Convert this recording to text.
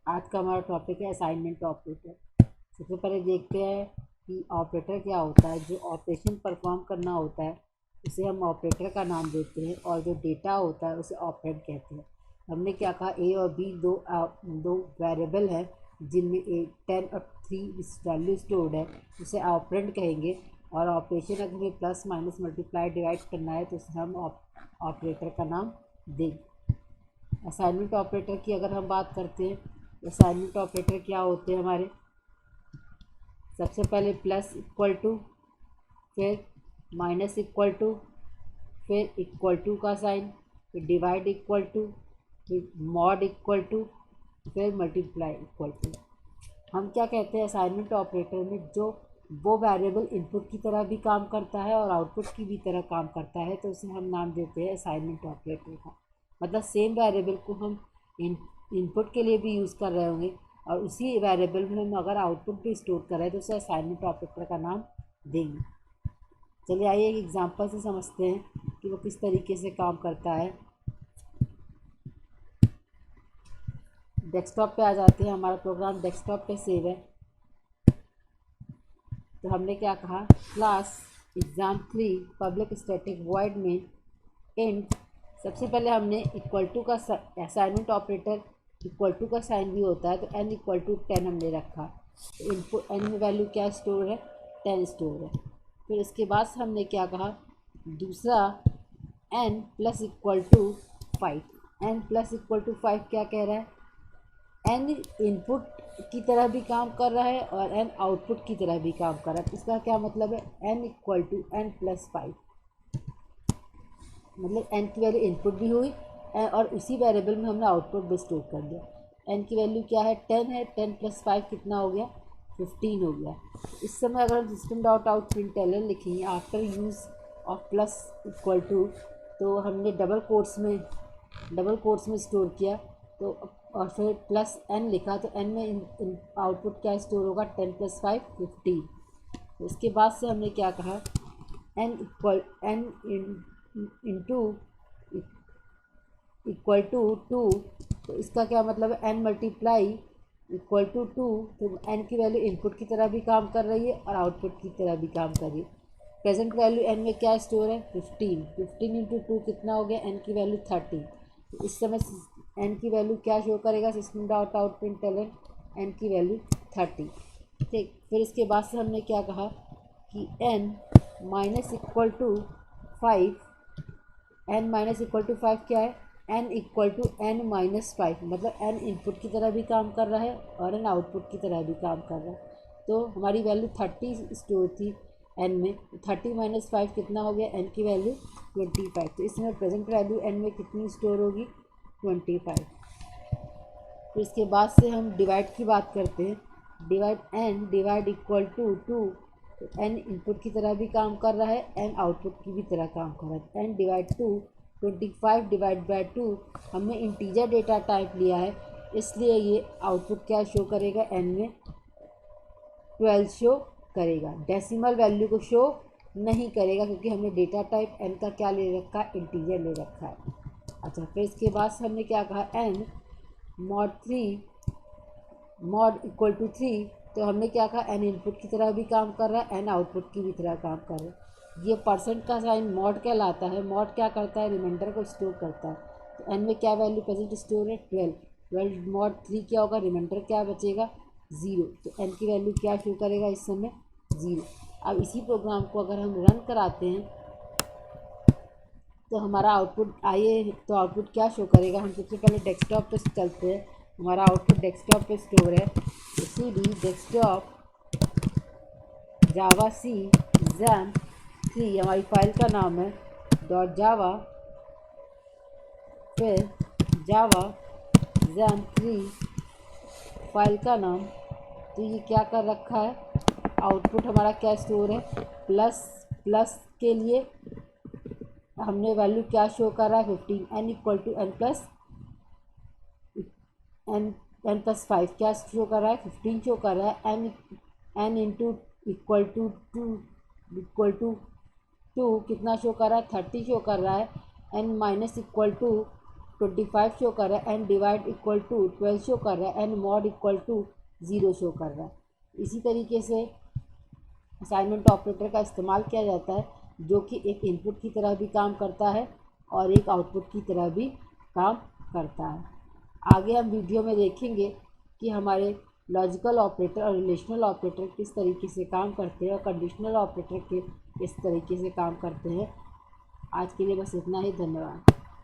आज का हमारा टॉपिक है असाइनमेंट ऑपरेटर। सबसे पहले देखते हैं कि ऑपरेटर क्या होता है। जो ऑपरेशन परफॉर्म करना होता है उसे हम ऑपरेटर का नाम देते हैं, और जो डेटा होता है उसे ऑपरेंड कहते हैं। हमने क्या कहा, ए और बी दो वेरिएबल है जिनमें ए 10 और 3 वैल्यू स्टोर्ड है, उसे ऑपरेंड कहेंगे। और ऑपरेशन अगर हमें प्लस माइनस मल्टीप्लाई डिवाइड करना है तो उसे हम ऑपरेटर का नाम देंगे। असाइनमेंट ऑपरेटर की अगर हम बात करते हैं, असाइनमेंट ऑपरेटर क्या होते हैं हमारे। सबसे पहले प्लस इक्वल टू, फिर माइनस इक्वल टू, फिर इक्वल टू का साइन, फिर डिवाइड इक्वल टू, फिर मॉड इक्वल टू, फिर मल्टीप्लाई इक्वल टू। हम क्या कहते हैं, असाइनमेंट ऑपरेटर में जो वो वेरिएबल इनपुट की तरह भी काम करता है और आउटपुट की भी तरह काम करता है, तो उसे हम नाम देते हैं असाइनमेंट ऑपरेटर का। मतलब सेम वेरिएबल को हम इनपुट के लिए भी यूज़ कर रहे होंगे और उसी वेरिएबल में हम अगर आउटपुट भी स्टोर कर रहे हैं तो उसे असाइनमेंट ऑपरेटर का नाम देंगे। चलिए आइए एक एग्जांपल से समझते हैं कि वो किस तरीके से काम करता है। डेस्कटॉप पे आ जाते हैं, हमारा प्रोग्राम डेस्कटॉप पे सेव है। तो हमने क्या कहा, class exam3 public static void में इंट। सबसे पहले हमने इक्वल टू का असाइनमेंट ऑपरेटर इक्वल टू का साइन भी होता है, तो n इक्वल टू 10 हमने रखा। तो इनपुट n में वैल्यू क्या स्टोर है, 10 स्टोर है। फिर उसके बाद हमने क्या कहा, दूसरा n plus equal to 5। n plus equal to 5 क्या कह रहा है, n इनपुट की तरह भी काम कर रहा है और n आउटपुट की तरह भी काम कर रहा है। इसका क्या मतलब है, n equal to n plus 5, मतलब n की वैल्यू इनपुट भी हुई और उसी वेरिएबल में हमने आउटपुट भी स्टोर कर दिया। n की वैल्यू क्या है, 10 है, 10 प्लस 5 कितना हो गया, 15 हो गया। इस समय अगर हम सिस्टम डॉट आउट प्रिंटलन लिखेंगे after use of plus equal to, तो हमने डबल कोट्स में स्टोर किया, तो और फिर प्लस n लिखा, तो n में आउटपुट क्या स्टोर होगा, 10 प्लस 5 15। तो उसके बाद से हमने क्या कहा, n इंटू इक्वल टू 2। तो इसका क्या मतलब है, n मल्टीप्लाई इक्वल टू 2। तो n की वैल्यू इनपुट की तरह भी काम कर रही है और आउटपुट की तरह भी काम कर रही है। प्रेजेंट वैल्यू n में क्या स्टोर है, 15। 15 इंटू 2 कितना हो गया, n की वैल्यू 30। तो इस समय n की वैल्यू क्या शो करेगा, system dot out println n की वैल्यू 30। ठीक, फिर इसके बाद से हमने क्या कहा कि n minus equal to 5। n minus equal to 5 क्या है, n equal to n minus 5, मतलब n इनपुट की तरह भी काम कर रहा है और n आउटपुट की तरह भी काम कर रहा है। तो हमारी वैल्यू 30 स्टोर थी n में, 30 माइनस 5 कितना हो गया, n की वैल्यू 25। तो इसमें प्रेजेंट वैल्यू n में कितनी स्टोर होगी, 25। फिर इसके बाद से हम डिवाइड की बात करते हैं। Divide n divide equal to 2। तो n इनपुट की तरह भी काम कर रहा है, n आउटपुट की भी तरह काम कर रहा है। n divide 2, 25 divide by 2। हमने इंटीजर डेटा टाइप लिया है, इसलिए ये आउटपुट क्या शो करेगा, n में 12 शो करेगा, डेसिमल वैल्यू को शो नहीं करेगा, क्योंकि हमने डेटा टाइप n का क्या ले रखा है, इंटीजर ले रखा है। अच्छा, फिर इसके बाद हमने क्या कहा, n मॉड इक्वल टू 3। तो हमने क्या कहा, n इनपुट की तरह भी काम कर रहा है, n आउटपुट की भी तरह काम कर रहा है। ये परसेंट का साइन मॉड कहलाता है। मॉड क्या करता है, रिमाइंडर को स्टोर करता है। तो n में क्या वैल्यू प्रेजेंट स्टोर है, 12। 12 मॉड 3 क्या होगा, रिमाइंडर क्या बचेगा, 0। तो n की वैल्यू क्या शो करेगा इस समय, 0। अब इसी प्रोग्राम को अगर हम रन कराते हैं तो हमारा आउटपुट, आइए तो आउटपुट क्या शो करेगा। हम सबसे पहले डेस्कटॉप पे चलते हैं, हमारा आउटपुट डेस्कटॉप पे स्टोर है। सी डी डेस्कटॉप जावा सी exam3 हमारी फाइल का नाम है, डॉट जावा, फिर जावा exam3 फाइल का नाम। तो ये क्या कर रखा है, आउटपुट हमारा क्या स्टोर है, प्लस प्लस के लिए हमने वैल्यू क्या शो कर रहा है, 15। n equal to n plus N plus 5 क्या शो कर रहा है, 15 शो कर रहा है। n into equal to two कितना शो कर रहा है, 30 शो कर रहा है। n minus equal to 25 show कर रहा है, N divide equal to 12 show कर रहा है, N mod equal to 0 show कर रहा है। इसी तरीके से असाइनमेंट ऑपरेटर का इस्तेमाल किया जाता है, जो कि एक इनपुट की तरह भी काम करता है और एक आउटपुट की तरह भी काम करता है। आगे हम वीडियो में देखेंगे कि हमारे लॉजिकल ऑपरेटर और रिलेशनल ऑपरेटर किस तरीके से काम करते हैं और कंडीशनल ऑपरेटर के किस तरीके से काम करते हैं। आज के लिए बस इतना ही, धन्यवाद।